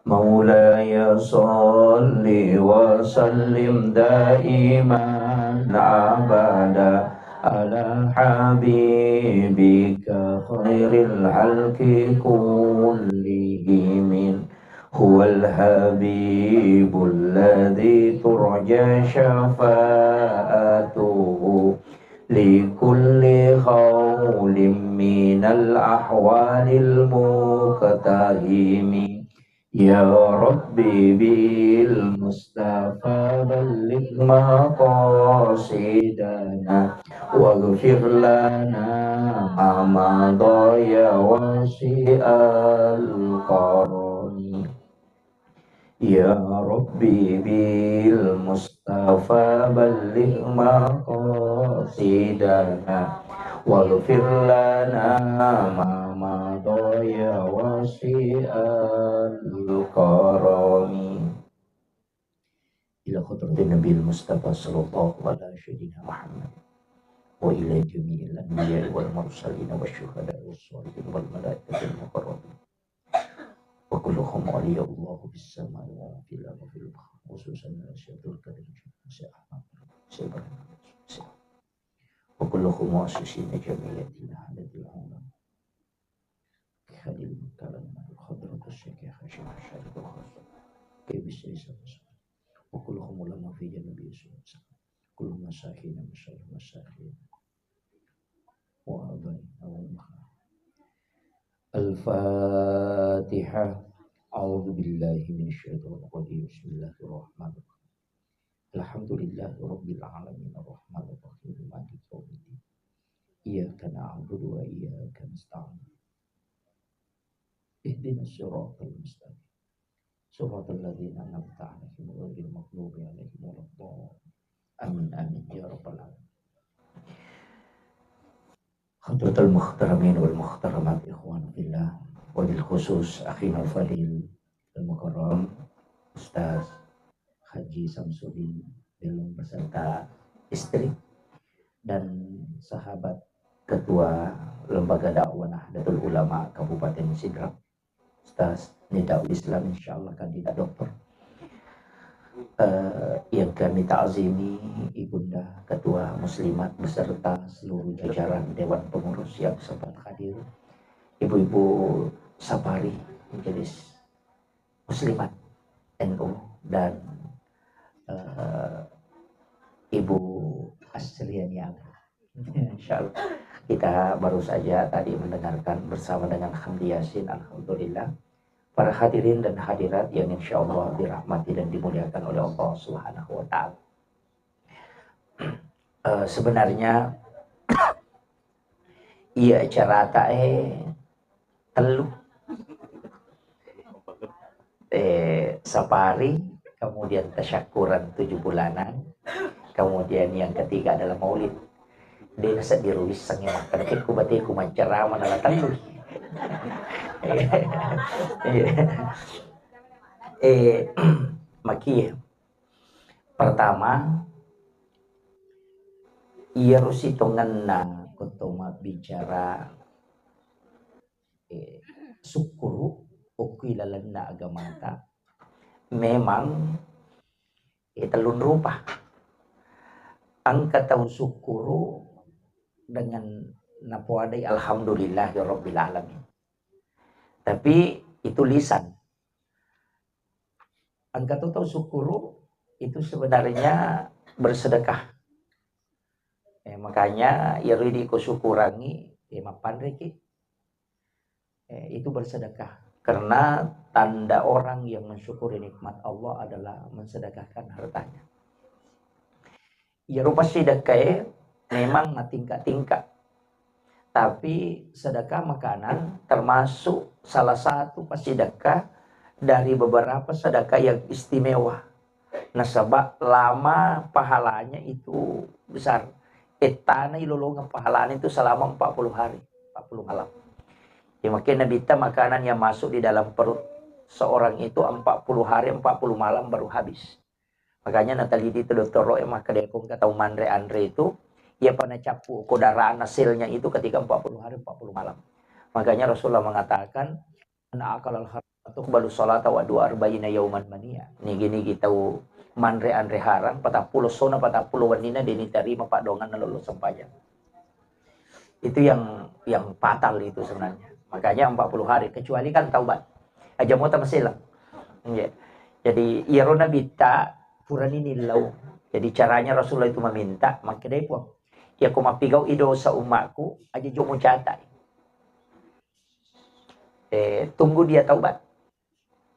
مولاي صل وسلم دائما أبدا على حبيبك خير الخلق كلهم هو الحبيب الذي ترجى شفاعته لكل خول من الأحوال المقتحم يا ربي بالمصطفى بلغ مقاصدنا واغفر لنا ما مضى يا واسع الكرم يا ربي بالمصطفى بلغ مقاصدنا واغفر لنا ما مضى يا واسع الكرم إلى خطرة النبي المصطفى صلى الله على سيدنا محمد وإلى جميع الأنبياء والمرسلين والشهداء والصالحين والملائكة المقربين وكلهم علي الله في السماء وفي الأرض وفي البحر خصوصا سيد القدر سيد أحمد سيد وكلهم مؤسسين جمعية الأحداث العامة خليل كلام الخضرة الشيخ هاشم الشارق الخاصة كيف السيسة وكلهم علماء في جنب يسوع كلهم مساكين مساكين وأبائي الفاتحة أعوذ بالله من الشيطان الرجيم بسم الله الرحمن الرحيم الحمد لله رب العالمين الرحمن الرحيم مالك يوم الدين إياك نعبد وإياك نستعين اهدنا الصراط المستقيم صراط الذين أنعمت عليهم غير المغضوب عليهم ولا الضالين آمين آمين يا رب العالمين حضرة المحترمين والمحترمات إخوان في الله وبالخصوص أخينا الفضيل المكرم Ustaz Haji Samsudin Belum beserta istri dan sahabat Ketua Lembaga Dakwah Nahdlatul Ulama Kabupaten Sidrap Ustaz Nidaul Islam insyaallah kandidat doktor yang kami ta'zimi Ibunda Ketua Muslimat beserta seluruh jajaran Dewan Pengurus yang sempat hadir, Ibu-ibu Sapari Majelis Muslimat NU dan Ibu Asriania. Insyaallah kita baru saja tadi mendengarkan bersama dengan Hamdi Yasin, alhamdulillah, para hadirin dan hadirat yang insya Allah dirahmati dan dimuliakan oleh Allah Subhanahu wa Ta'ala. Sebenarnya iya acara telu sapari, kemudian tasyakuran 7 bulanan, kemudian yang ketiga adalah maulid. Dia nasa dirulis sangat makan ku bati ku mancerama nala telu. Maki pertama ia harus hitungan na kutuma bicara sukuru ukilalan na agamata memang telun rupa ang katau sukuru dengan napuadai alhamdulillah ya rabbil alamin. Tapi itu lisan. Angka tahu syukuru itu sebenarnya bersedekah. Makanya ya ridi ko syukurangi mapandreki. Itu bersedekah. Karena tanda orang yang mensyukuri nikmat Allah adalah mensedekahkan hartanya. Ya rupa sedekah memang tingkat-tingkat. Tapi sedekah makanan termasuk salah satu sedekah dari beberapa sedekah yang istimewa. Nah sebab lama pahalanya itu besar. Tanah ilolongan pahalanya itu selama 40 hari, 40 malam. Ya makanya Nabi makanan yang masuk di dalam perut seorang itu 40 hari, 40 malam baru habis. Makanya Natali itu Dr. Roy maka dia kata Mandre Andre itu ia pernah capu kodaraan hasilnya itu ketika 40 hari 40 malam. Makanya Rasulullah mengatakan ana akalal Untuk balu salat wa dua arba'ina yauman mania. Ni gini kita manre andre harang 40 sona 40 wanina dini terima pak dongan lalu sempayang. Itu yang fatal itu sebenarnya. Makanya 40 hari kecuali kan taubat. Aja mau tamasilang. Ya. Jadi irona bita purani nilau. Jadi caranya Rasulullah itu meminta maka dia pun ya ko mapigau idosa umatku aja jo mo catai. Tunggu dia taubat.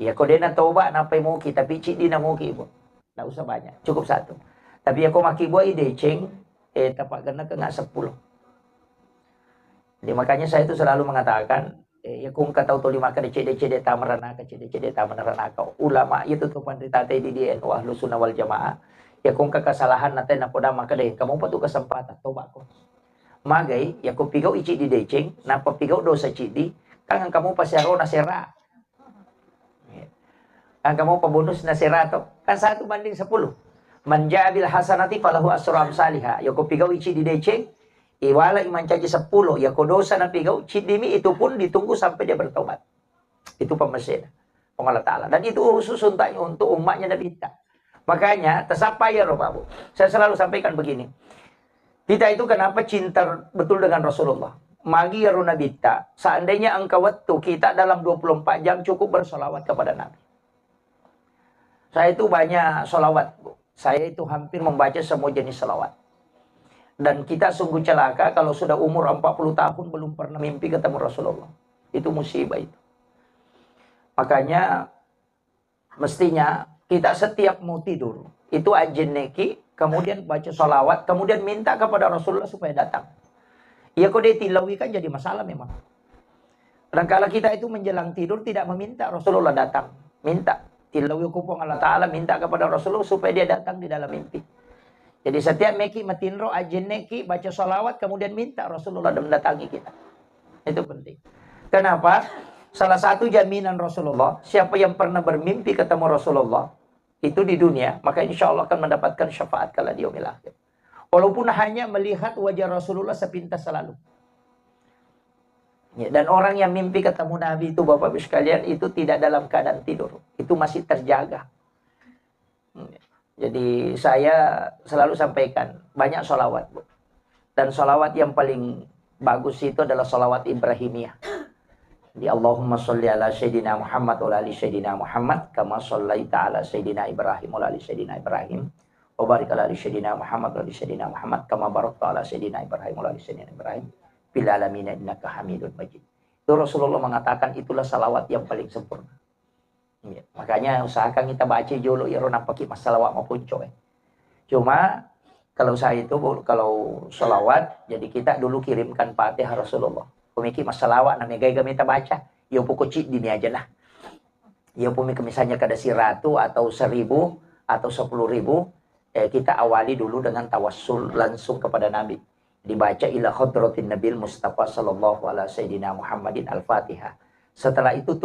Ya ko dia na taubat na pay mo ki tapi cik di na mo ki po. Nggak usah banyak, cukup satu. Tapi ya ko maki buat ide ceng tapak kena ke nggak 10. Jadi makanya saya itu selalu mengatakan ya kung katau tuli maka cede tamarana ka cede tamarana ka ulama itu tuh pandita di NU Ahlus Sunnah wal Jamaah ya kung kakasalahan natin na poda maka deh kamu pa tu kesempatan toba ko magay ya kung pigaw ichi di deceng na papigaw dosa cidi kang kamu pa sero na sera ang kamu pa bonus na sera to kan 1 banding 10 manjabil hasanati falahu asru amsalihah ya kung pigaw ichi di deceng iwala iman caji 10 ya kodosa na pigaw cidimi itu pun ditunggu sampai dia bertobat. Itu pemesin Allah Ta'ala. Dan itu khusus untuk umatnya Nabi kita. Makanya tersapa ya Bapak. Saya selalu sampaikan begini. Kita itu kenapa cinta betul dengan Rasulullah. Magi ya Nabi kita. Seandainya engkau waktu kita dalam 24 jam cukup bersolawat kepada Nabi. Saya itu banyak solawat. Saya itu hampir membaca semua jenis solawat. Dan kita sungguh celaka kalau sudah umur 40 tahun belum pernah mimpi ketemu Rasulullah. Itu musibah itu. Makanya mestinya kita setiap mau tidur itu ajin neki, kemudian baca sholawat, kemudian minta kepada Rasulullah supaya datang. Ya kok dia tilawi kan jadi masalah memang. Dan kalau kita itu menjelang tidur tidak meminta Rasulullah datang. Minta. Tilawi kupong Allah Ta'ala minta kepada Rasulullah supaya dia datang di dalam mimpi. Jadi setiap meki matinro ajin neki baca sholawat kemudian minta Rasulullah mendatangi kita. Itu penting. Kenapa? Salah satu jaminan Rasulullah, siapa yang pernah bermimpi ketemu Rasulullah itu di dunia, maka insya Allah akan mendapatkan syafaat kala di yaumil akhir. Walaupun hanya melihat wajah Rasulullah sepintas selalu. Ya, dan orang yang mimpi ketemu Nabi itu Bapak Ibu sekalian itu tidak dalam keadaan tidur, itu masih terjaga. Jadi saya selalu sampaikan banyak sholawat, Bu. Dan sholawat yang paling bagus itu adalah sholawat Ibrahimiyah. Di Allahumma sholli ala Sayyidina Muhammad wa ali Sayyidina Muhammad kama shollaita ala Sayyidina Ibrahim wa ali Sayyidina Ibrahim wa barik ala Sayyidina Muhammad wa ali Sayyidina Muhammad kama barakta ala Sayyidina Ibrahim wa ali Sayyidina Ibrahim fil alamin innaka Hamidun Majid. Itu Rasulullah mengatakan itulah salawat yang paling sempurna. Ya, makanya usahakan kita baca dulu ya napaki masalawat maupun coy. Cuma kalau saya itu kalau sholawat jadi kita dulu kirimkan Fatihah Rasulullah. Pemikir masalawat namanya gaya kita baca. Ya pokok cik dini aja lah. Ya pemikir misalnya kada 100 atau 1000 atau 10.000 kita awali dulu dengan tawassul langsung kepada Nabi. Dibaca ila hadratin Nabil Mustafa sallallahu alaihi sayyidina Muhammadin al-Fatihah. Setelah itu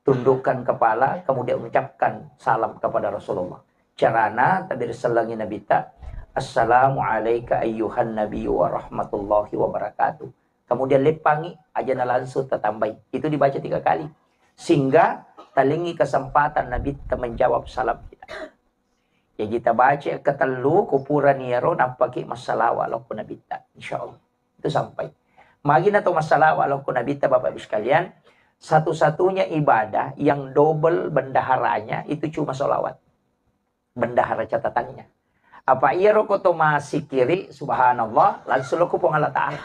tundukkan kepala, kemudian ucapkan salam kepada Rasulullah. Carana tabir selangi Nabi ta, Assalamualaikum ayyuhan Nabi wa rahmatullahi wa barakatuh. Kemudian lepangi aja langsung tertambai. Itu dibaca 3 kali. Sehingga talingi kesempatan Nabi ta menjawab salam kita. Ya kita baca ketelu kupuran yaro nampaki masalah walaupun Nabi ta. Insyaallah. Itu sampai. Magina to masalah walaupun Nabi ta Bapak Ibu sekalian. Satu-satunya ibadah yang double bendaharanya itu cuma sholawat. Bendahara catatannya. Apa iya rokoto masih kiri, subhanallah, langsung lo kupong Allah Ta'ala.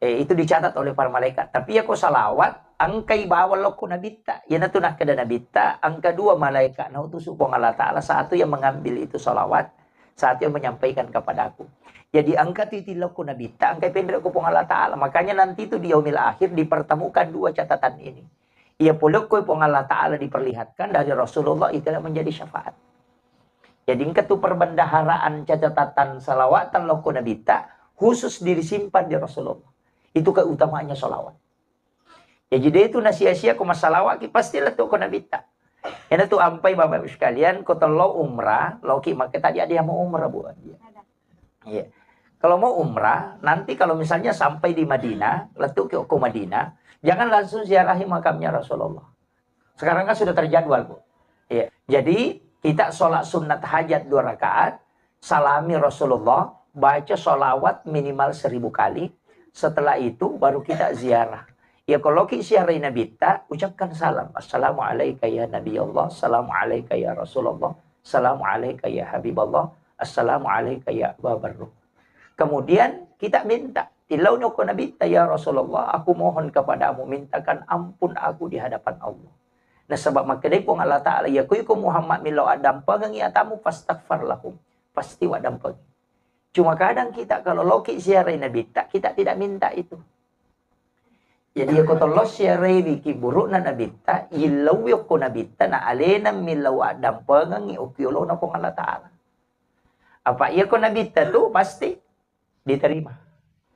Itu dicatat oleh para malaikat. Tapi ya kok salawat, angkai bawal lo ku nabita. Ya na tunah kada nabita, angka 2 malaikat. Nah itu supong Allah Ta'ala. Satu yang mengambil itu salawat, satu yang menyampaikan kepadaku. Jadi angka titilaku nabita, angka pendek kupong Allah Ta'ala. Makanya nanti itu di yaumil akhir dipertemukan 2 catatan ini. Ia puluk kupong Allah Ta'ala diperlihatkan dari Rasulullah itu menjadi syafaat. Jadi angka itu perbendaharaan catatan salawatan loku nabita khusus disimpan di Rasulullah. Itu keutamaannya salawat. Ya jadi itu nasia-sia ku masalawat pastilah tuh ku nabita. Ini tuh ampai Bapak Ibu sekalian, kau lo umrah, lo maka tadi ada yang mau umrah buat dia. Iya. Kalau mau umrah, nanti kalau misalnya sampai di Madinah, letuk ke Madinah, Jangan langsung ziarahi makamnya Rasulullah. Sekarang kan sudah terjadwal, Bu. Ya. Jadi kita sholat sunat hajat 2 rakaat, salami Rasulullah, baca sholawat minimal 1000 kali. Setelah itu baru kita ziarah. Ya kalau kita ziarahi Nabi kita, ucapkan salam. Assalamualaikum ya Nabi Allah, Assalamualaikum ya Rasulullah, Assalamualaikum ya Habiballah, Assalamualaikum ya Babarruh. Kemudian kita minta, tilaunya ke Nabi kita, ya Rasulullah, aku mohon kepadamu, mintakan ampun aku di hadapan Allah. Nah sebab makanya pun Allah Ta'ala, ya kuiku Muhammad milau adam pengengi atamu fastaghfar lahum. Pasti wadam pengi. Cuma kadang kita kalau loki siarai Nabi kita tidak minta itu. Jadi aku tolong siarai wiki buruk na Nabi ta, ilau yoko Nabi ta na alena milau adam pengengi ukiulo na pun Allah Ta'ala. Apa iya ko Nabi ta tu pasti diterima.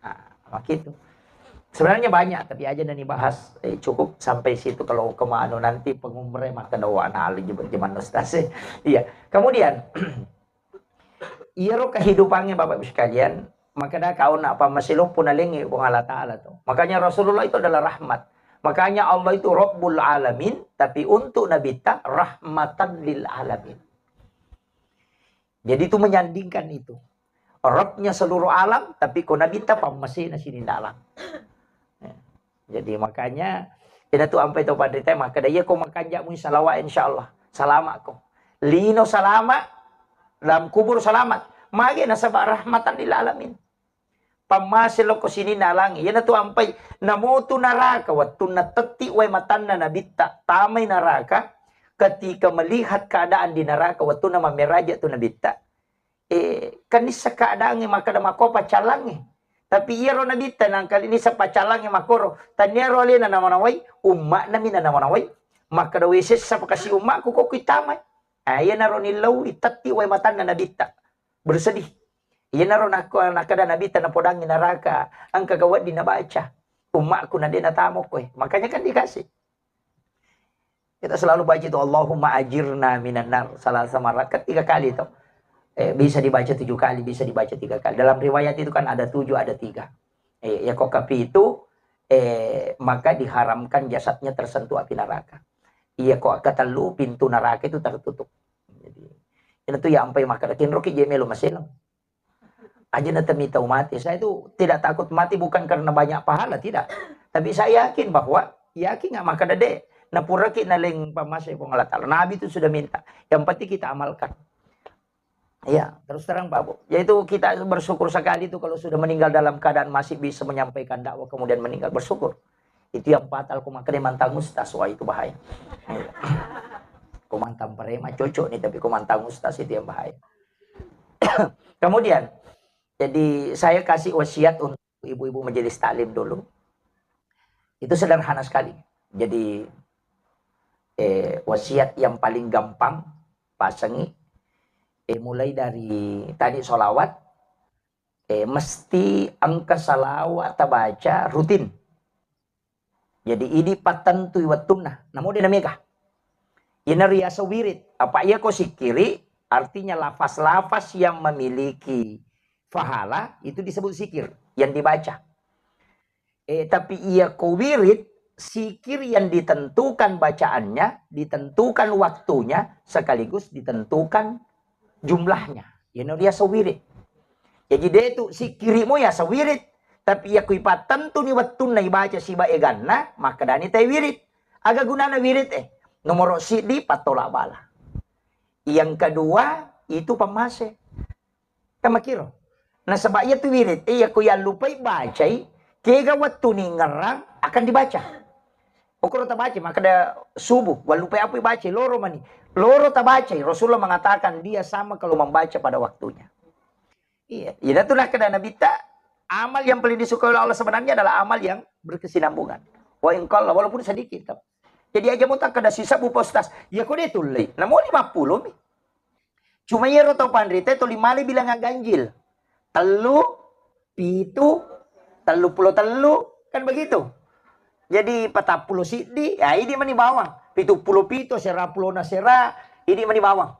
Nah, begitu. Sebenarnya banyak, tapi aja dan dibahas. Cukup sampai situ kalau kemana nanti pengumre maka dawa anak zaman ustaz. Iya. Kemudian, iro kehidupannya Bapak Ibu sekalian, maka dah kau nak apa masih pun alingi pun Allah Ta'ala tu. Makanya Rasulullah itu adalah rahmat. Makanya Allah itu Rabbul Alamin, tapi untuk Nabi ta rahmatan lil alamin. Jadi itu menyandingkan itu. Rabbnya seluruh alam, tapi kau Nabi ta masih nasi di dalam. Jadi makanya kita tu sampai tu pada tema maka dia kau makan jamu salawat insyaallah. Selamat kau. Lino selamat dalam kubur selamat. Magi nasabah rahmatan lil alamin. Pamasil ko sini nalangi. Yan tu sampai namotu naraka wattu natati wa matanna nabita. Tamay naraka ketika melihat keadaan di neraka wattu nama meraja tu nabita. Kanisa keadaan maka da makopa calangi. Tapi iya ro nabita nang kali ini sa pacalang yang makoro. Tanya ro alin na namanaway, umma namin na namanaway. Maka daw isis sa pakasi umma ko kitamay. Ayan na ro nilaw itati way matan na nabita. Bersedih. Iyan na ro nakada nabita na podang naraka. Ang kagawad di nabaca. Umma ko na din natamo ko eh. Makanya kan dikasih. Kita selalu baca itu Allahumma ajirna minan nar. Salah sama rakat 3 kali itu. Bisa dibaca 7 kali, bisa dibaca 3 kali. Dalam riwayat itu kan ada 7, ada 3. Ya kokapi itu, maka diharamkan jasadnya tersentuh api neraka. Iya kok kata lu pintu neraka itu tertutup. Jadi, itu ya sampai maka kin roki jemelo maselang. Aja na temita mati. Saya itu tidak takut mati bukan karena banyak pahala, tidak. Tapi saya yakin bahwa yakin nggak maka dade. Na puraki na leng pamasay pangalatal. Nabi itu sudah minta. Yang penting kita amalkan. Ya, terus terang Pak Bu. Yaitu kita bersyukur sekali itu kalau sudah meninggal dalam keadaan masih bisa menyampaikan dakwah kemudian meninggal, bersyukur. Itu yang fatal kumakane mantang ustaz, wah itu bahaya. Kumantang perema cocok nih tapi kumantang ustaz itu yang bahaya. Kemudian, jadi saya kasih wasiat untuk ibu-ibu majelis taklim dulu. Itu sederhana sekali. Jadi wasiat yang paling gampang pasangi. Mulai dari tadi sholawat, mesti angka salawat baca rutin. Jadi ini patentu wattunna. Namun dinamika. Ini riasa wirid. Apa ia kau sikiri? Artinya lafaz-lafaz yang memiliki fahala itu disebut sikir yang dibaca. Tapi ia kau wirid, sikir yang ditentukan bacaannya, ditentukan waktunya, sekaligus ditentukan jumlahnya. Ini dia sawirid. Jadi dia itu si kirimu ya sawirid. Tapi ya kuipat tentu ni watun na ibaca si baeganna. Maka dani tay wirid. Aga guna na wirid Nomor si di patola bala. Yang kedua itu pamase. Kamakiro. Nah sebab ya tu wirid. Ya kuya lupay bacay. Kega watun ni ngarang akan dibaca. Okoro tabaca maka ada subuh. Walupay apoy baca loro mani. Loro tabaca, Rasulullah mengatakan dia sama kalau membaca pada waktunya. Iya, itulah kata Nabi ta, amal yang paling disukai oleh Allah sebenarnya adalah amal yang berkesinambungan. Wa in qalla walaupun sedikit. Jadi aja mutak kada sisa bu postas. Ya kok dia tulay. Namo 50 mi. Cuma ya ro tau pandrite to 5 bilang ganjil. Telu, pitu, 33 kan begitu. Jadi 40 sidi, ya ini mani bawang. 70 sera pulo na sera, ini mani bawang.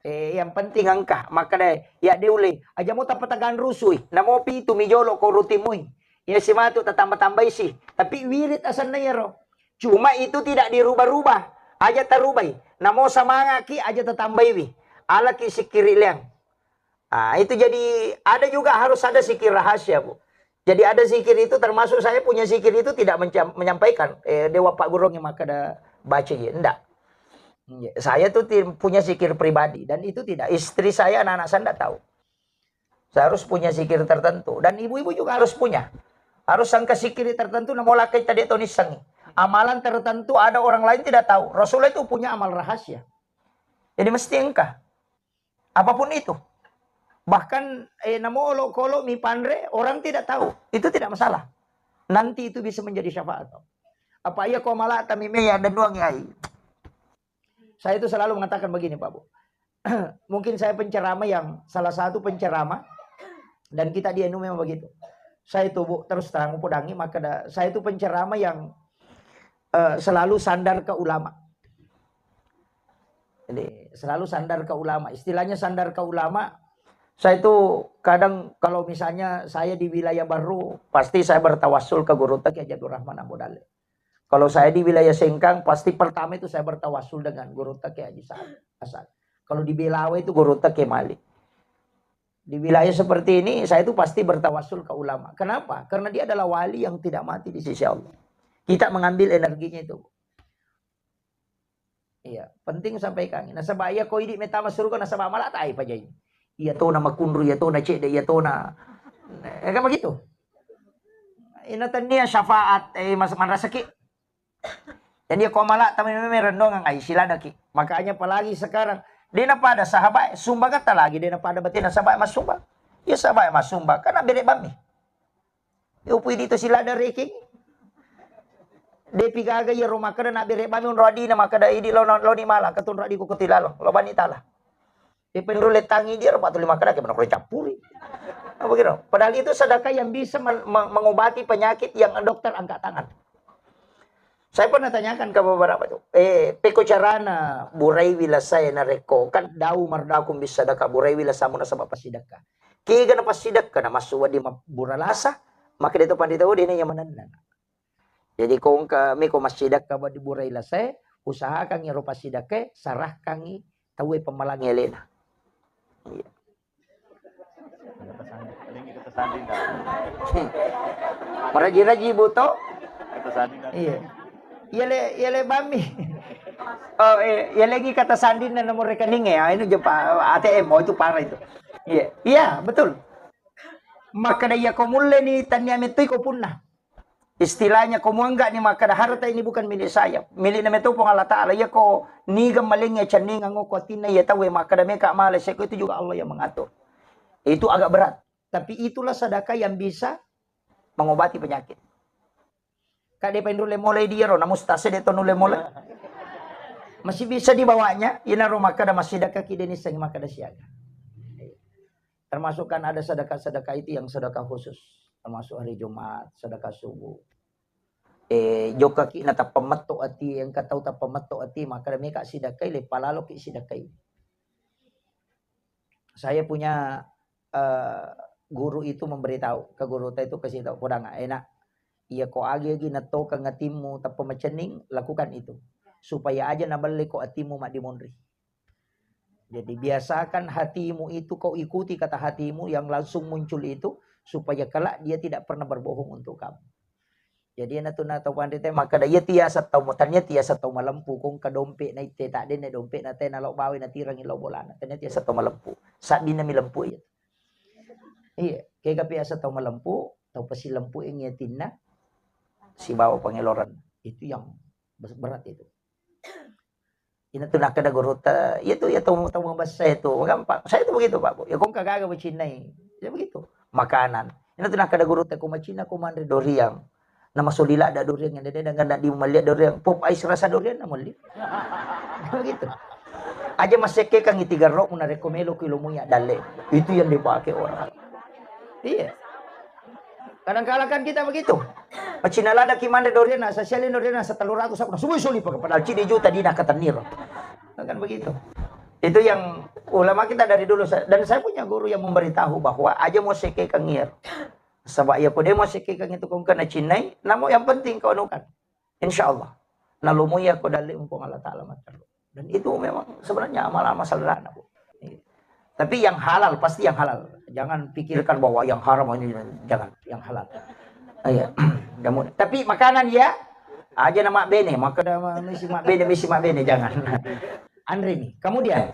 Yang penting angka, maka deh ya deule. Aja mo tapatagan rusui, namo pitu mijolo ko rutimui. Ya si matu tambah-tambah isi. Tapi wirid asalnya ya roh. Cuma itu tidak dirubah-rubah. Aja terubah. Namo sama ki aja tetambah wi. Ala ki sikiri liang. Ah, itu jadi ada juga harus ada sikir rahasia, Bu. Jadi ada zikir itu termasuk saya punya zikir itu tidak menyampaikan dewa Pak Gurong yang maka ada baca ya. Enggak. Saya tuh punya zikir pribadi dan itu tidak. Istri saya, anak-anak saya enggak tahu. Saya harus punya zikir tertentu dan ibu-ibu juga harus punya. Harus sangka zikir tertentu namun lakai tadi atau nisangi. Amalan tertentu ada orang lain tidak tahu. Rasulullah itu punya amal rahasia. Jadi mesti engkau. Apapun itu. Bahkan namo olok-olok mi pandre orang tidak tahu. Itu tidak masalah. Nanti itu bisa menjadi syafaat. Apa iya kau malah tamimnya dan doang ya. Saya itu selalu mengatakan begini Pak Bu. Mungkin saya penceramah yang salah satu penceramah dan kita di NU memang begitu. Saya itu Bu terus terang podangi maka saya itu penceramah yang selalu sandar ke ulama. Jadi selalu sandar ke ulama. Istilahnya sandar ke ulama. Saya itu kadang kalau misalnya saya di wilayah baru, pasti saya bertawassul ke Guru Taki Haji Abdul Rahman Abu Dalil. Kalau saya di wilayah Sengkang, pasti pertama itu saya bertawassul dengan Guru Taki Haji Asad. Kalau di Belawa itu Guru Taki Malik. Di wilayah seperti ini, saya itu pasti bertawassul ke ulama. Kenapa? Karena dia adalah wali yang tidak mati di sisi Allah. Kita mengambil energinya itu. Iya, penting sampaikan. Nah, sebaya kau ini metama suruh na sabah malah tai pa jay. Iya to na makundro, iya to na cede, iya to na kan begitu. Inatan niya syafaat mas manrasaki. Dan dia kau malah tamin rendong ang ay sila daki. Makanya apalagi sekarang dia na pada sahabat sumba kata lagi dia na pada batin na sahabat mas sumba. Ya sahabat mas sumba karena bere bami. Upui dito sila da reking. Depi gaga ya rumah kada na bere bami un rodi na makada idi lo ni mala katun rodi ko kutilalo lo bani tala. Dipendule tangi dia Pak Tulima kada kena campuri. Apa gitu? Padahal itu sedekah yang bisa mengobati penyakit yang dokter angkat tangan. Saya pernah tanyakan ke beberapa itu. Peko carana burai wila saya nareko kan dau mardakum bisa sedekah burai wila samuna sabab pasidekah. Kiga na pasidekah na masuwa di buralasa maka dito pandito di na yamanan. Jadi kung kami ko masidekah ba di burai wila saya usaha kang iro pasidekah sarah kangi tawe pemalangi elena. Iya. Meraji-raji buto. Iya. Yale bami. Oh, lagi kata sandin na nomor rekening ya. Ini jepa ATM itu parah itu. Iya. Iya, betul. Maka daya komule ni tanya metui ko punna. Istilahnya komu enggak ni maka harta ini bukan milik saya. Milik na metu pong Allah Ta'ala. Ya ko nigam malingnya caning ang ko tina ya tawe maka da meka males itu juga Allah yang mengatur. Itu agak berat. Tapi itulah sedekah yang bisa mengobati penyakit. Kade pendule mulai dia ro namus tase de tonule mulai. Masih bisa dibawanya. Ina ro maka da masih sedekah kideni sing maka da siaga. Termasuk kan ada sedekah-sedekah itu yang sedekah khusus. Termasuk hari Jumat, sedekah subuh. Joka ki na tapamatto ati yang katau tapamatto ati maka demi ka sedekah le palalo ki sedekah. Saya punya guru itu memberitahu ke guru itu kasih tahu kurang enak. Iya ko agi na to ka ngatimu tapamacening lakukan itu supaya aja nabalik ko atimu mak dimonri. Jadi biasakan hatimu itu kau ikuti kata hatimu yang langsung muncul itu supaya kelak dia tidak pernah berbohong untuk kamu. Jadi na tahu pandai maka dia tiasa tahu mutannya tiasa tahu malampu kung kadompe na ite tak din na dompe na te na law bawi na tirang ilaw bolana tanya tiasa tahu malampu saat din na milampu iya. Iya, kaya biasa tahu malampu tahu pasi lampu yang ngetin na si bawa pengeloran itu yang berat itu. Ina tu nak kada gorota, itu ya tahu bahasa itu gampang. Saya itu begitu Pak. Ya kung kagaga Cina ya begitu. Makanan. Ina tu nak kada gorota ko Cina ko mandre doriang. Nama solila ada doriang yang dede dengan di malia doriang. Pop ais rasa doriang namun li. Begitu. Aja maseke kang itigarro mo na rekomelo kilo mo ya dale. Itu yang dipakai orang. Iya. Kadang-kadang kan kita begitu. Cina lada ki mandre doriang na sa sialin doriang na sa 300 ako na sumi-suli pa padahal cini juta di na katanir. Kan begitu. Itu yang ulama kita dari dulu dan saya punya guru yang memberitahu bahwa aja mau seke kangir. Sebab ya ko demo sikikang itu kung kana chinay, namo yang penting kau anukan. Insyaallah. Nalumoy ako dali umpong Allah Ta'ala matalo. Dan itu memang sebenarnya amal-amal sederhana, Bu. Tapi yang halal, pasti yang halal. Jangan pikirkan bahwa yang haram ini, jangan, yang halal. Iya. Tapi makanan ya, aja nama bene, maka misi mak bene, jangan. Andre nih, kemudian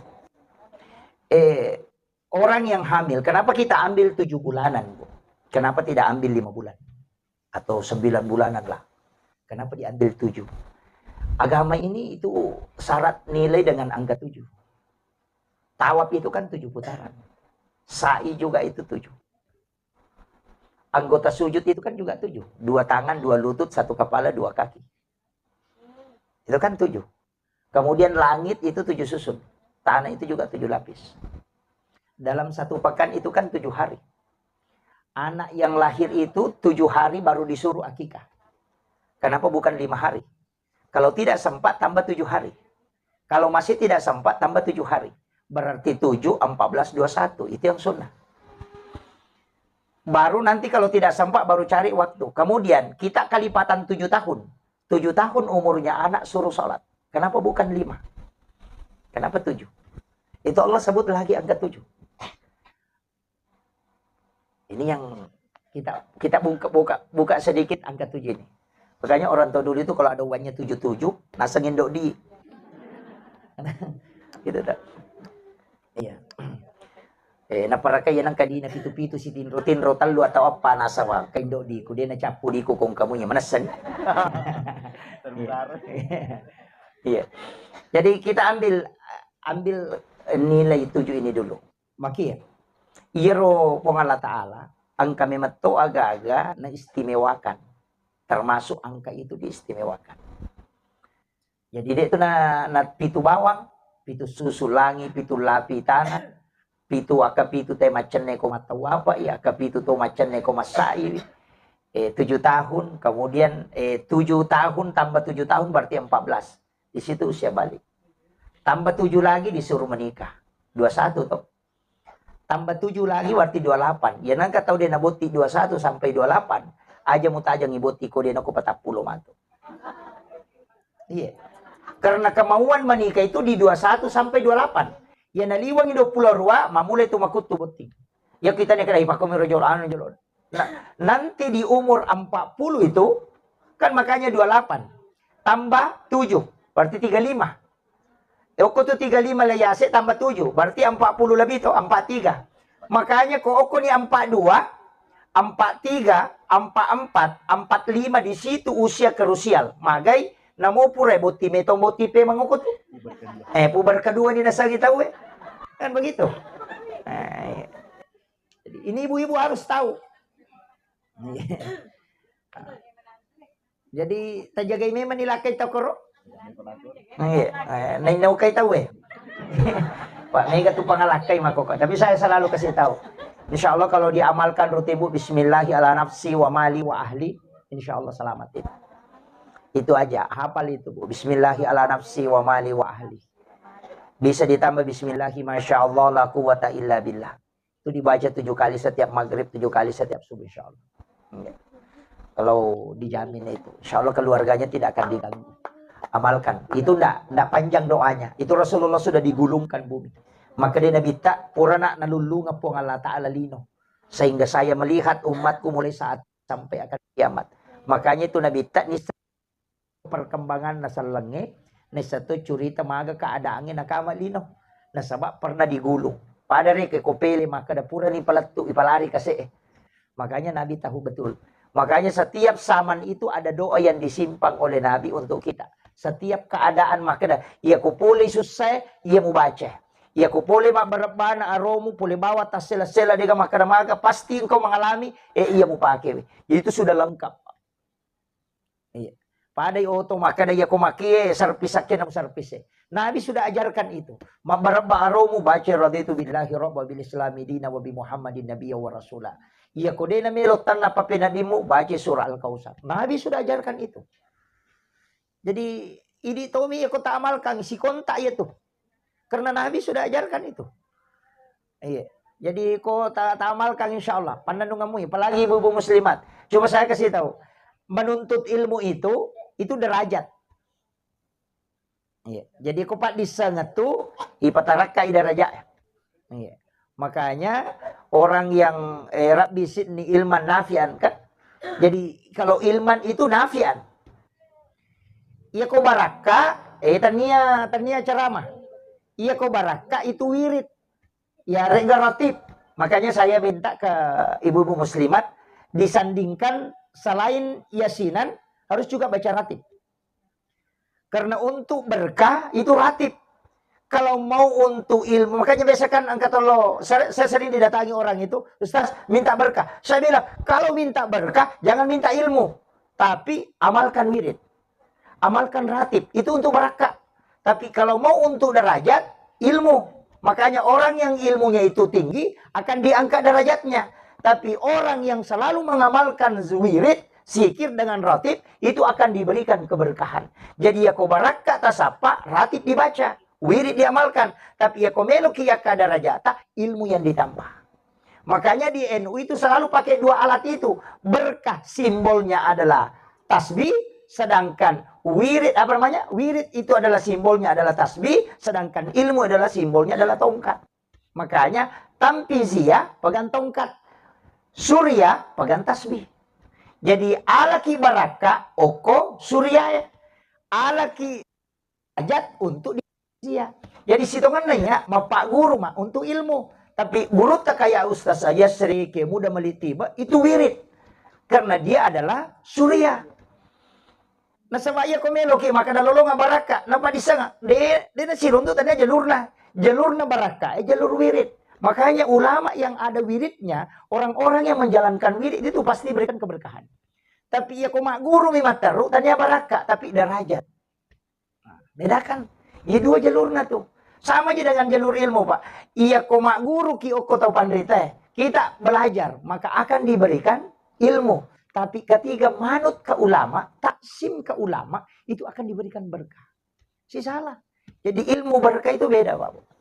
orang yang hamil, kenapa kita ambil 7 bulanan, Bu? Kenapa tidak ambil 5 bulan? Atau 9 bulanan lah. Kenapa diambil 7? Agama ini itu syarat nilai dengan angka 7. Tawaf itu kan 7 putaran. Sa'i juga itu 7. Anggota sujud itu kan juga 7. 2 tangan, 2 lutut, 1 kepala, 2 kaki. Itu kan 7. Kemudian langit itu 7 susun. Tanah itu juga 7 lapis. Dalam 1 pekan itu kan 7 hari. Anak yang lahir itu 7 hari baru disuruh akikah. Kenapa bukan 5 hari? Kalau tidak sempat tambah 7 hari. Kalau masih tidak sempat tambah 7 hari. Berarti 7, 14, 21. Itu yang sunnah. Baru nanti kalau tidak sempat baru cari waktu. Kemudian kita kalipatan 7 tahun. 7 tahun umurnya anak suruh sholat. Kenapa bukan 5? Kenapa 7? Itu Allah sebut lagi angka 7. Ini yang kita buka sedikit angka 7 ini. Makanya orang tua dulu itu kalau ada uangnya 77, nasengin dok di. Gitu dah. Iya. Na para kaya nang kadina pitu-pitu si tinro talu atau apa nasa wa kay dok di ko na capu di ko kung kamunya manasan. Iya. Jadi kita ambil nilai 7 ini dulu. Maki ya. Iro pong Allah Ta'ala ang kami mato aga-aga na istimewakan. Termasuk angka itu diistimewakan. Jadi dia itu na pitu bawang, pitu susu langi, pitu lapi tanah, pitu akapitu te macenne ko matau apa, ya akapitu to macenne ko masai. 7 tahun, kemudian 7 tahun tambah 7 tahun berarti 14. Di situ usia balik. Tambah 7 lagi disuruh menikah. 21 toh. Tambah 7 lagi berarti 28. Ya nangka tahu dia nabuti 21 sampai 28. Aja mu tajang iboti ko din ako patapulong ato. Iya. Karena kemauan menikah itu di 21 sampai 28. Ya naliwang 22, mamulai tumakut tubuti. Ya kita nih kena ipakomi rojol anu jolon. Nah, nanti di umur 40 itu kan makanya 28 tambah 7 berarti 35. Oko tuh 35 layase tambah 7 berarti 40 lebih tuh 43. Makanya ko oko ni 42 43, 44, 45 di situ usia krusial. Magai namo pure boti metong boti pe mangukut. Puber kedua ni nasa kita we. Kan begitu. Jadi ini ibu-ibu harus tahu. Jadi tajagai memang nilakay takoro. Nainaw kay tahu we. Pak, may gatu pangalakay makoko. Tapi saya selalu kasih tahu. Insya Allah kalau diamalkan rutin bu, bismillahi ala nafsi wa mali wa ahli, insya Allah selamat itu. Itu aja, hafal itu bu. Bismillahi ala nafsi wa mali wa ahli. Bisa ditambah bismillahi masya Allah la quwata illa billah. Itu dibaca 7 kali setiap maghrib, 7 kali setiap subuh insya Allah. Kalau dijamin itu, insya Allah keluarganya tidak akan diganggu. Amalkan. Itu enggak panjang doanya. Itu Rasulullah sudah digulungkan bumi. Maka dia Nabi tak purana nalulunga po Allah Ta'ala lino. Sehingga saya melihat umatku mulai saat sampai akan kiamat. Makanya itu Nabi tak ni perkembangan nasa lenge. Nasa to curita maga keadaannya nakama lino. Nasabak pernah digulung. Pada reke kopele maka da pura ni palatu ipalari kasi. Makanya Nabi tahu betul. Makanya setiap zaman itu ada doa yang disimpang oleh Nabi untuk kita. Setiap keadaan maka da ia kupuli susah ia mau baca. Ya ko pole magbarbana aromo pole bawa tas sela-sela diga makaramaga pasti engkau mengalami iya mo pakai. Itu sudah lengkap. Iya. Padai oto makada ya ko makie sarpisaknya nam sarpise. Nabi sudah ajarkan itu. Mabarba aromo baca raditu billahi rabba bil islami dina wa bi muhammadin nabiyya wa rasula. Iya ko dena melotan na papenadimu baca surah al-kausar. Nabi sudah ajarkan itu. Jadi ini tomi ya ko taamalkan si kontak ya tuh. Karena Nabi sudah ajarkan itu. Iya. Jadi kau tak amalkan insya Allah. Pandanunganmu, apalagi ibu-ibu muslimat. Coba saya kasih tahu. Menuntut ilmu itu derajat. Iya. Jadi kau pak disengetu, ipataraka derajat. Iya. Makanya orang yang Rabbi sidni ilman nafian kan. Jadi kalau ilman itu nafian. Iya kau baraka, tania ceramah. Iya kau baraka itu wirid. Ya rega ratib. Makanya saya minta ke ibu-ibu muslimat disandingkan selain yasinan harus juga baca ratib. Karena untuk berkah itu ratib. Kalau mau untuk ilmu, makanya biasakan angkatan lo, saya sering didatangi orang itu, Ustaz minta berkah. Saya bilang, kalau minta berkah jangan minta ilmu, tapi amalkan wirid. Amalkan ratib, itu untuk berkah. Tapi kalau mau untuk derajat, ilmu. Makanya orang yang ilmunya itu tinggi akan diangkat derajatnya. Tapi orang yang selalu mengamalkan wirid, zikir dengan ratib, itu akan diberikan keberkahan. Jadi ya kau barakah tasapa, ratib dibaca, wirid diamalkan. Tapi ya kau meluki ya derajat, ilmu yang ditambah. Makanya di NU itu selalu pakai dua alat itu. Berkah simbolnya adalah tasbih, sedangkan wirid apa namanya? Wirid itu adalah simbolnya adalah tasbih, sedangkan ilmu adalah simbolnya adalah tongkat. Makanya tampiziyah pegang tongkat, surya pegang tasbih. Jadi alaki baraka oko surya, alaki ajat untuk dia. Jadi sitongan nanya ma pak guru mah untuk ilmu. Tapi guru tak kayak ustaz saja seri ke muda melitiba itu wirid. Karena dia adalah surya. Nah sama iya komelo ki maka dalolonga baraka napa disanga de nasirun tu tadi jalurna baraka jalur wirid. Makanya ulama yang ada wiridnya, orang-orang yang menjalankan wirid itu pasti berikan keberkahan. Tapi ya koma guru mimataru tadi baraka tapi derajat. Nah, bedakan. Ya dua jalurnya tuh. Sama aja dengan jalur ilmu, Pak. Iya koma guru ki oko tau pandrita. Kita belajar, maka akan diberikan ilmu. Tapi ketika manut ke ulama, taksim ke ulama, itu akan diberikan berkah. Si salah. Jadi ilmu berkah itu beda, Pak.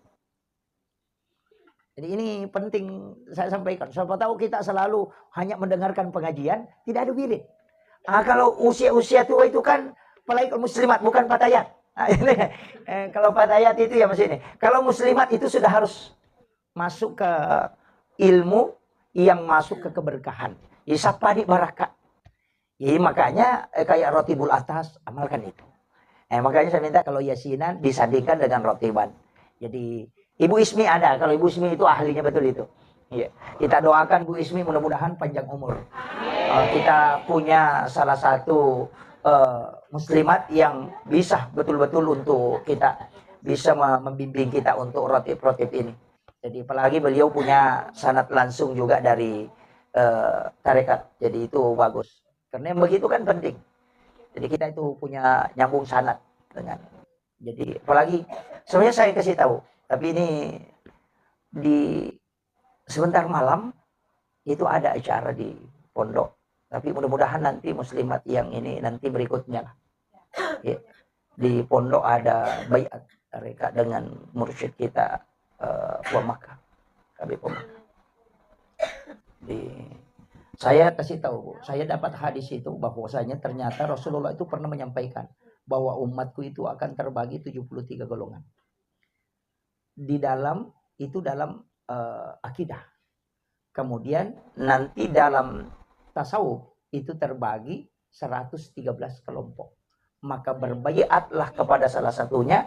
Jadi ini penting saya sampaikan. Siapa tahu kita selalu hanya mendengarkan pengajian, tidak ada wirid. Kalau usia-usia tua itu kan apalagi muslimat bukan fatayat. Kalau fatayat itu ya Mas ini. Kalau muslimat itu sudah harus masuk ke ilmu yang masuk ke keberkahan. Isapadi baraka. Jadi makanya kayak rotibul atas amalkan itu. Makanya saya minta kalau yasinan disandingkan dengan rotiban. Jadi Ibu Ismi ada. Kalau Ibu Ismi itu ahlinya betul itu. Ya. Kita doakan Bu Ismi mudah-mudahan panjang umur. Kita punya salah satu muslimat yang bisa betul-betul untuk kita bisa membimbing kita untuk rotib-rotib ini. Jadi apalagi beliau punya sanad langsung juga dari tarekat. Jadi itu bagus. Karena yang begitu kan penting. Jadi kita itu punya nyambung sanad dengan. Jadi apalagi sebenarnya saya kasih tahu. Tapi ini di sebentar malam itu ada acara di pondok. Tapi mudah-mudahan nanti muslimat yang ini nanti berikutnya lah. Ya. Di pondok ada baiat tarekat dengan mursyid kita Makkah. Habib Makkah. Saya kasih tahu, saya dapat hadis itu bahwasanya ternyata Rasulullah itu pernah menyampaikan bahwa umatku itu akan terbagi 73 golongan. Di dalam itu dalam akidah. Kemudian nanti dalam tasawuf itu terbagi 113 kelompok. Maka berbaiatlah kepada salah satunya,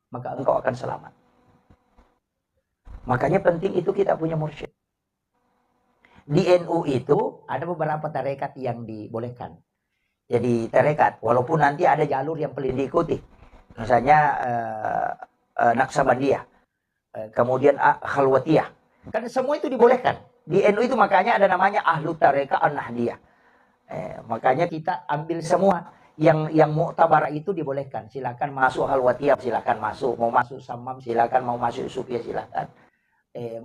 maka engkau akan selamat. Makanya penting itu kita punya mursyid. Di NU itu ada beberapa tarekat yang dibolehkan. Jadi tarekat, walaupun nanti ada jalur yang paling diikuti. Misalnya Naksabandiyah, kemudian Khalwatiyah. Kan semua itu dibolehkan. Di NU itu makanya ada namanya Ahlu Tarekat An-Nahdiyah. Makanya kita ambil semua yang muktabar itu dibolehkan. Silakan masuk Khalwatiyah, silakan masuk. Mau masuk Samam silakan, mau masuk Sufiyah silakan.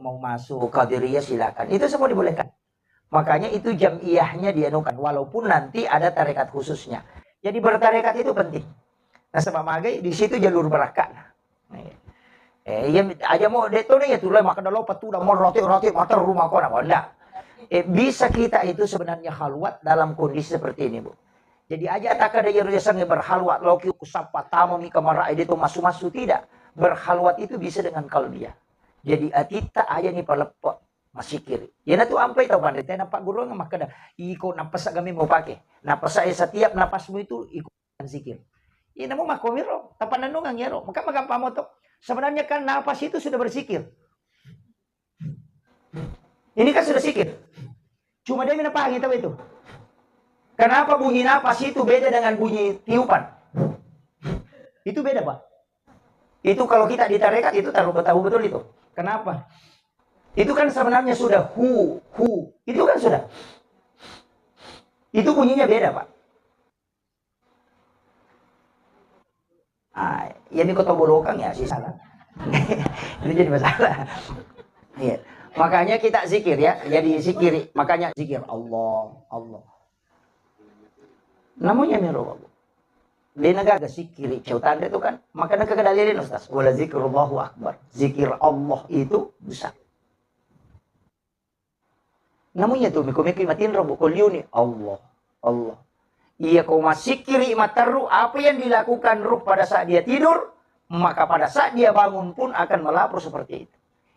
Mau masuk Qadiriyah silakan. Itu semua dibolehkan. Makanya itu jamiyahnya dianukan. Walaupun nanti ada tarekat khususnya. Jadi bertarekat itu penting. Nah sebab magai di situ jalur berakah. Iya aja mau deto nih ya tuh lah makan dalam patu mau roti mata rumah kau nak enggak. Bisa kita itu sebenarnya halwat dalam kondisi seperti ini, Bu. Jadi aja tak ada yang sange berhalwat loki kusapa tamu mi kamara itu masuk tidak. Berhalwat itu bisa dengan kalbia. Jadi atita aja nih palepot masih kiri. Ya na tu ampai tau pandai tena pak guru nggak makada iko napas kami mau pakai. Napas saya setiap napasmu itu ikut zikir. Ya namu makomiro tapan nanungang yaro. Maka magampamo to. Sebenarnya kan napas itu sudah berzikir. Ini kan sudah zikir. Cuma dia minapahang tahu itu. Kenapa bunyi napas itu beda dengan bunyi tiupan? Itu beda, Pak. Itu kalau kita ditarekat itu tahu betul itu. Kenapa? Itu kan sebenarnya sudah hu. Itu kan sudah. Itu bunyinya beda, Pak. Ya ini kota bolokang ya sih salah. Ini jadi masalah. Iya. Makanya kita zikir ya, jadi zikir. Makanya zikir Allah. Namanya miro. Dia negara zikir. Tanda itu kan. Makanya kekadalilin Ustaz. Wala zikrullahu akbar. Zikir Allah itu besar. Namanya tuh miku-miku matin robo kuliuni Allah. Iya kau masih kiri mataru apa yang dilakukan ruh pada saat dia tidur, maka pada saat dia bangun pun akan melapor seperti itu.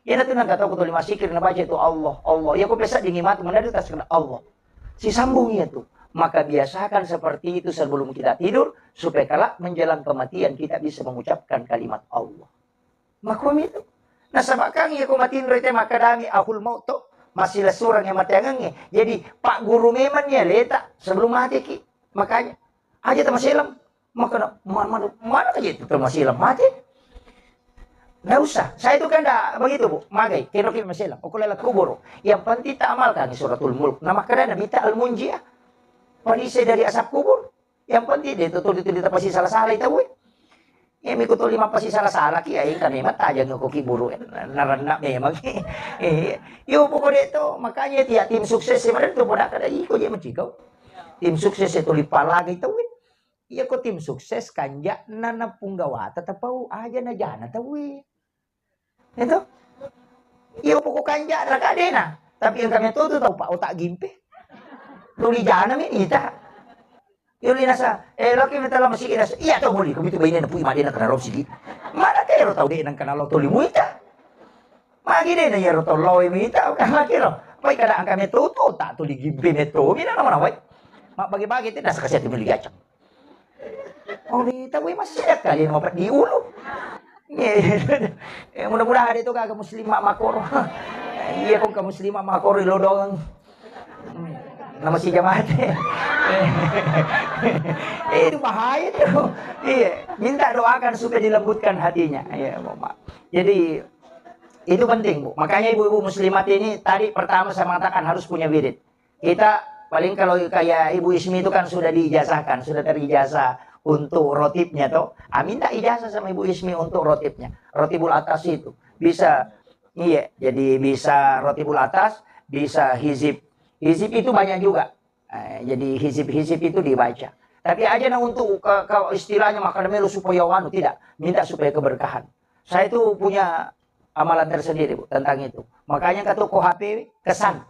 Ya nanti nggak tahu betul masih kiri baca itu Allah. Ya kau biasa dingimat mendadak tas kena Allah. Si sambungnya tuh. Maka biasakan seperti itu sebelum kita tidur supaya kelak menjelang kematian kita bisa mengucapkan kalimat Allah. Maklum itu. Nah sabakang ya kau matiin rete maka dami ahul maut tuh masih surang yang mati angangnya. Jadi Pak Guru memang ya letak sebelum mati ki. Makanya aja termasilam maka mana aja itu termasilam mati nggak usah saya itu kan enggak begitu Bu magai kira masilam aku lelak kubur yang penting tak amalkan suratul mulk nama kadang bita al munjiah perisai dari asap kubur yang penting dia tutul itu pasti salah itu Bu ya mikutul lima pasti salah ki aing kan hemat aja ngoko kiburu narana memang yo pokoknya itu makanya tiap tim sukses sebenarnya itu pada kada iko je mencikau tim sukses itu lagi tahu iya kok tim sukses kanja nana punggawata tapau aja na jana tahu itu iya pokok kanja rakadena tapi yang kami tahu tahu pak otak gimpe tuli jana mi ita yuli nasa laki minta lama sigi nasa iya tahu boleh kami tu bayi na pui madena kana rob sigi mana kaya tahu deh nang kana lo tuli mu ita magi deh na yaro to lo mi ita ka kiro pai kada ang kami tahu tak tuli gimpe neto mina naman awai mak bagi-bagi itu dah sekasih milih gacang. Oh kita gue masih sedap kali mau di ulu. Mudah-mudahan itu kagak muslimah makor. Iya kok kamu muslimah makor lo doang. Nama si jamaat. Itu bahaya tuh. Iya, minta doakan supaya dilembutkan hatinya. Iya, Mama. Jadi itu penting, Bu. Makanya ibu-ibu muslimat ini tadi pertama saya mengatakan harus punya wirid. Kita paling kalau kayak Ibu Ismi itu kan sudah diijazahkan, sudah terijazah untuk rotibnya toh. Minta ijazah sama Ibu Ismi untuk rotibnya. Rotibul atas itu bisa, iya, jadi bisa rotibul atas, bisa hizib. Hizib itu banyak juga. Jadi hizib itu dibaca. Tapi aja nah untuk ke istilahnya makan melu supaya wanu tidak, minta supaya keberkahan. Saya itu punya amalan tersendiri Bu, tentang itu. Makanya kata HP kesan,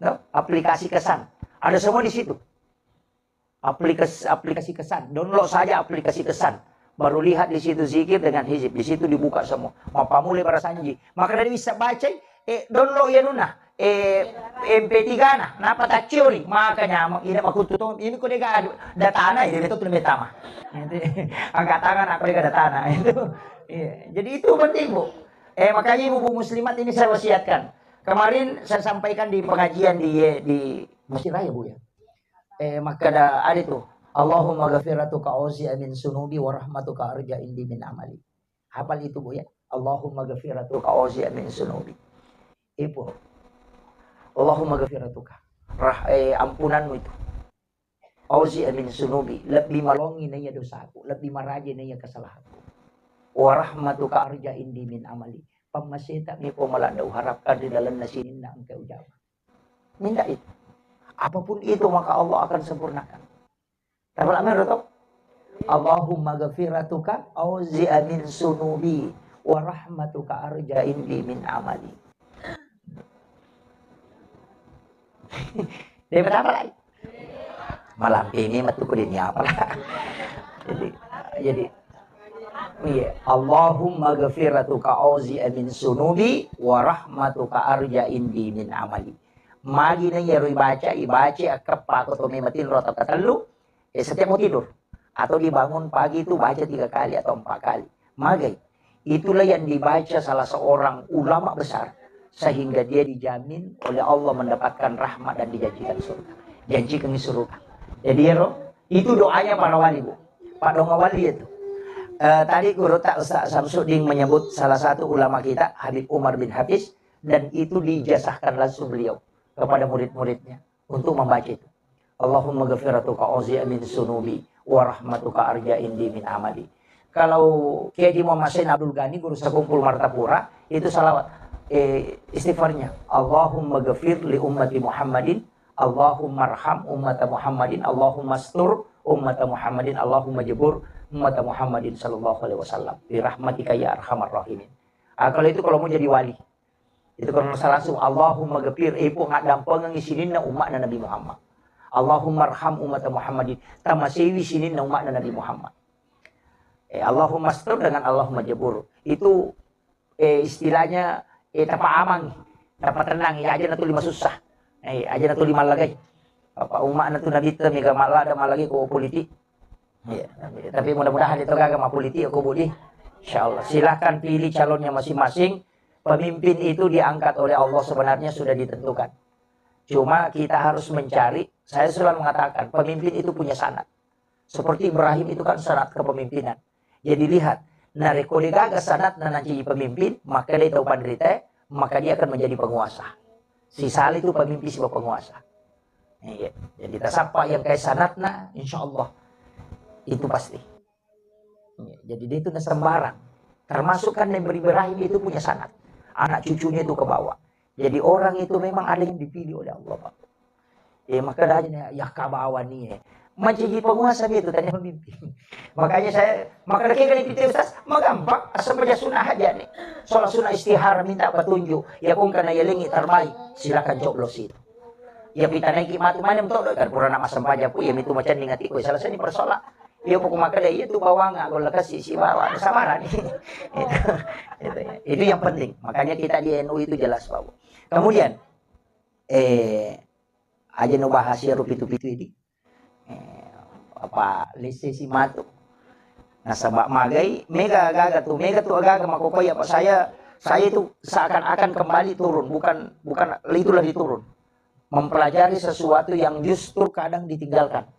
no? Aplikasi kesan. Ada semua di situ. Aplikasi kesan. Download saja aplikasi kesan. Baru lihat di situ zikir dengan hizib. Di situ dibuka semua. Mapamule para sanji. Maka dari bisa baca. Download ya nuna. MP3 na. Napa tak teori. Makanya ini aku tutup. Ini ko dega datana. Ini itu tuh metama. Angkat tangan aku dega datana. Itu. Jadi itu penting Bu. Makanya ibu muslimat ini saya wasiatkan. Kemarin saya sampaikan di pengajian di Masjid Raya Bu ya. Maka ada tuh. Allahumma ghafiratuka auzi min sunubi wa rahmatuka arja indi min amali. Hafal itu Bu ya. Allahumma ghafiratuka auzi min sunubi. Ibu. Allahumma ghafiratuka. Ampunanmu itu. Auzi min sunubi. Lebih malongi na ya dosaku. Lebih maraji na ya kesalahanku. Wa rahmatuka arja indi min amali. Pamasita ni po malandau harapkan di dalam nasinin na engkau jawab. Minta itu. Apapun itu maka Allah akan sempurnakan. Tabal amin rotok. Allahumma ghafiratuka auzi'a min sunubi wa rahmatuka arja indi min amali. Dia berapa lagi? Malam ini matuku ini apa lah? Jadi iya, Allahumma ghafiratuka auzi min sunubi wa rahmatuka arja indi min amali. Magi na yero ibaca akap atau mematin rota katalu setiap mau tidur atau dibangun pagi itu baca 3 kali atau 4 kali. Magai itulah yang dibaca salah seorang ulama besar sehingga dia dijamin oleh Allah mendapatkan rahmat dan dijanjikan surga. Janjikan di surga. Jadi itu doanya para wali, Bu. Pak Donga Wali itu. Tadi Guru Tak Ustaz Samsudin menyebut salah satu ulama kita Habib Umar bin Hafiz, dan itu dijazahkan langsung beliau kepada murid-muridnya untuk membaca itu. Allahumma ghafiratuka auzi min sunubi wa rahmatuka arja indi min amali. Kalau Kiai Muhammad Sain Abdul Ghani Guru Sekumpul Martapura itu salawat istighfarnya. Allahumma ghafir li ummati Muhammadin, Allahumma arham ummata Muhammadin, Allahumma astur ummata Muhammadin, Allahumma jebur ummata Muhammadin sallallahu alaihi wasallam bi rahmatika ya arhamar rahimin. Kalau itu kalau mau jadi wali. Itu kalau langsung Allahumma ghafir ipu ngadam pengisinin na umat Nabi Muhammad. Allahumma arham ummata Muhammadin tamasewi sinin na umat Nabi Muhammad. Allahumma astur dengan Allahumma jebur. Itu istilahnya tapa amang, tapa tenang ya aja natu lima susah. Aja natu lima lagi. Apa umat natu Nabi teh mega malah ada lagi ko politik. Ya, tapi mudah-mudahan itu gak sama politik aku budi. Insyaallah. Silahkan pilih calonnya masing-masing. Pemimpin itu diangkat oleh Allah sebenarnya sudah ditentukan. Cuma kita harus mencari, saya selalu mengatakan, pemimpin itu punya sanad. Seperti Ibrahim itu kan sanad kepemimpinan. Jadi lihat, narekode gagas sanad nanti pemimpin, maka dia tahu panderita, maka dia akan menjadi penguasa. Si Salih itu pemimpin sebuah penguasa. Jadi tasapa yang kayak sanadna, insya Allah itu pasti. Jadi dia itu sembarang. Termasuk kan Nabi Ibrahim itu punya sanad. Anak cucunya itu ke bawah. Jadi orang itu memang ada yang dipilih oleh Allah, Pak. Maka dahnya ya ke bawah nih. Menjadi penguasa itu tanya pemimpin. Makanya maka kayak gini kita Ustaz, gampang asal baca sunnah aja nih. Soal sunnah istihara minta petunjuk. Ya kung kana yelingi terbaik, silakan coblos itu. Ya pita naiki matu mana mentok kan pura nama sampaja pu ya itu macam ningati ku salah sini persoalan. Ya pokok maka dia itu bawa nggak kalau kasih si bawa samaran itu yang penting. Makanya kita di NU itu jelas bahwa. Kemudian aja nu bahas ya rupitu-pitu ini apa lisesi matu. Nah sabak magai mega tuh agak makokoy apa saya itu seakan-akan kembali turun bukan itu lagi turun. Mempelajari sesuatu yang justru kadang ditinggalkan.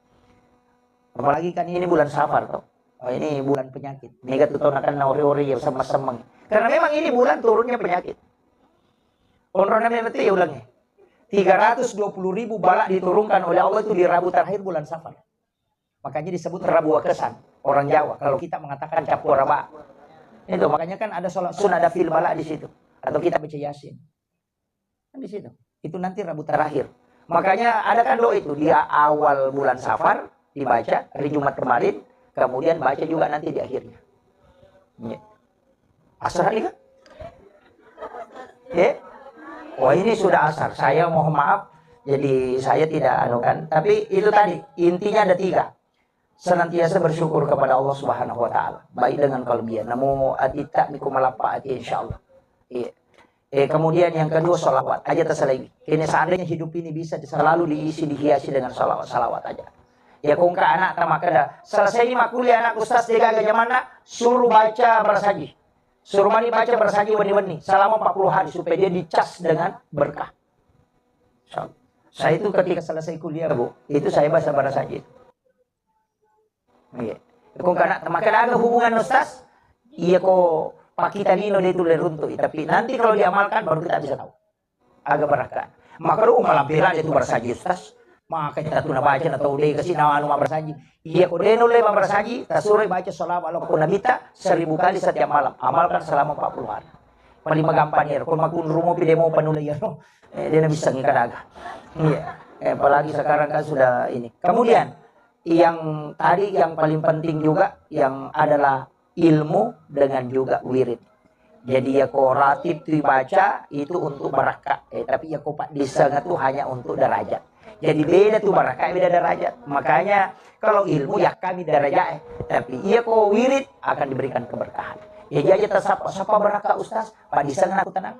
Apalagi kan ini bulan Safar toh. Ini bulan penyakit. Mega tuh tahun akan nauri-uri ya sama semeng. Karena memang ini bulan turunnya penyakit. Onrona nanti ya ulangnya. 320.000 balak diturunkan oleh Allah itu di Rabu terakhir bulan Safar. Makanya disebut Rabu Wakesan. Orang Jawa. Kalau kita mengatakan Capu Raba. Itu makanya kan ada sholat sun ada fil balak di situ. Atau kita baca Yasin. Kan di situ. Itu nanti Rabu terakhir. Makanya ada kan doa itu di awal bulan Safar dibaca hari Jumat kemarin, kemudian baca juga nanti di akhirnya. Asar hari kan? Oh ini sudah asar. Saya mohon maaf, jadi saya tidak anukan. Tapi itu tadi intinya ada 3. Senantiasa bersyukur kepada Allah Subhanahu Wa Taala, baik dengan kalbian. Namo atita mikum malapaati insyaallah. Kemudian yang kedua salawat aja terselagi. Ini seandainya hidup ini bisa selalu dihiasi dengan salawat aja. Ya kung ka anak tamaka dah. Selesai ini kuliah anak ustaz di kagak mana suruh baca bersaji. Suruh mani baca bersaji wani-wani selama 40 hari supaya dia dicas dengan berkah. Saya itu ketika selesai kuliah, Bu, itu saya baca bersaji. Iya. Kung ka anak tamaka ada hubungan ustaz, iya kok Pak kita nino dia itu leruntuh, tapi nanti kalau diamalkan baru kita bisa tahu. Agak berkah. Maka lu malampiran itu bersaji ustaz. Maka kita tuna baca atau dia kasih nama anu bersaji. Iya kok dia nolai bersaji, tak suruh baca salam Allah ke nabita 1000 kali setiap malam. Amalkan selama 40 hari. Paling gampang ya. Kalau makun rumah pide mau panulai ya. Dia bisa ngikat agak. Iya. Apalagi sekarang kan sudah ini. Kemudian yang tadi yang paling penting juga yang adalah ilmu dengan juga wirid. Jadi ya ko ratib tu baca itu untuk barakah. Tapi ya ko pak disanga tu hanya untuk derajat. Jadi beda tuh barakah, beda derajat. Makanya kalau ilmu ya kami derajat. Tapi iya ko wirid akan diberikan keberkahan. Ya jadi sapa barakah ustaz, pak disanga aku tenang.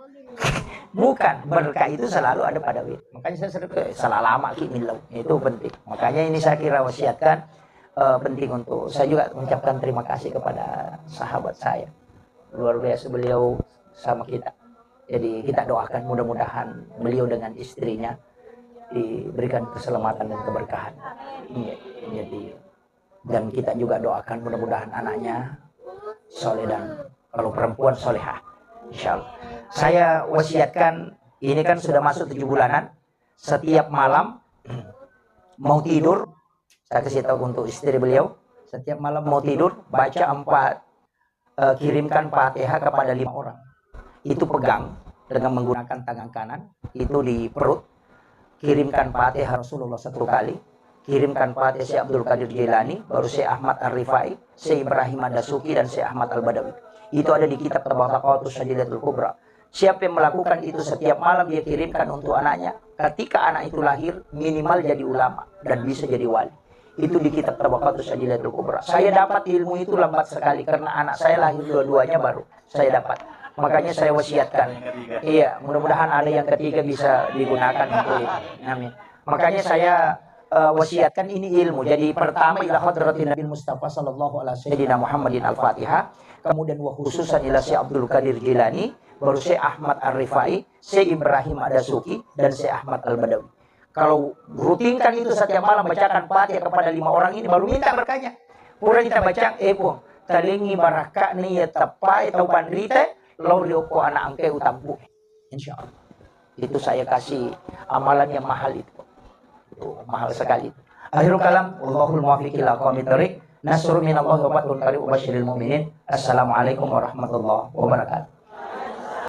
Bukan, berkah itu selalu ada pada wirid. Makanya saya salah lama ki milau. Itu penting. Makanya ini saya kira wasiatkan penting untuk saya juga mengucapkan terima kasih kepada sahabat saya. Luar biasa beliau sama kita. Jadi kita doakan mudah-mudahan beliau dengan istrinya diberikan keselamatan dan keberkahan. Jadi dan kita juga doakan mudah-mudahan anaknya soleh dan kalau perempuan solehah. Insyaallah. Saya wasiatkan ini kan sudah masuk 7 bulanan. Setiap malam mau tidur, saya kasih tahu untuk istri beliau. Setiap malam mau tidur baca 4 kirimkan Fatihah kepada 5 orang. Itu pegang dengan menggunakan tangan kanan, itu di perut. Kirimkan Fatihah Rasulullah 1 kali. Kirimkan Fatihah Syekh Abdul Qadir Jilani, baru Syekh Ahmad Ar-Rifai, Syekh Ibrahim Ad-Dasuki dan Syekh Ahmad Al-Badawi. Itu ada di kitab Tabaqatus Syadidatul Kubra. Siapa yang melakukan itu setiap malam dia kirimkan untuk anaknya. Ketika anak itu lahir minimal jadi ulama dan bisa jadi wali. Itu di kitab Tabaqatus Syadidatul Kubra. Saya dapat ilmu itu lambat sekali karena anak saya lahir dua-duanya baru saya dapat. Makanya saya wasiatkan. Iya, mudah-mudahan ada yang ketiga bisa digunakan untuk itu. Amin. Makanya saya wasiatkan ini ilmu. Jadi pertama ila hadratin Nabi Mustafa sallallahu alaihi wasallam Muhammadin Al-Fatihah, kemudian wa khususan ila Syekh Abdul Qadir Jilani, baru Syekh Ahmad Ar-Rifai, Syekh Ibrahim Ad-Dasuki dan Syekh Ahmad Al-Badawi. Kalau rutinkan itu setiap malam bacakan Fatihah kepada 5 orang ini baru minta berkahnya. Pura kita baca pun talingi barakah ni ya tapai tau pandrite law lioko anak angke utampu. Insyaallah. Itu saya kasih amalan yang mahal itu. Mahal sekali. Akhirul kalam wallahul muwaffiq ila aqwamit thoriq. Nasrun minallahi wa fathun qarib wa basyiril mu'minin. Assalamualaikum warahmatullahi wabarakatuh.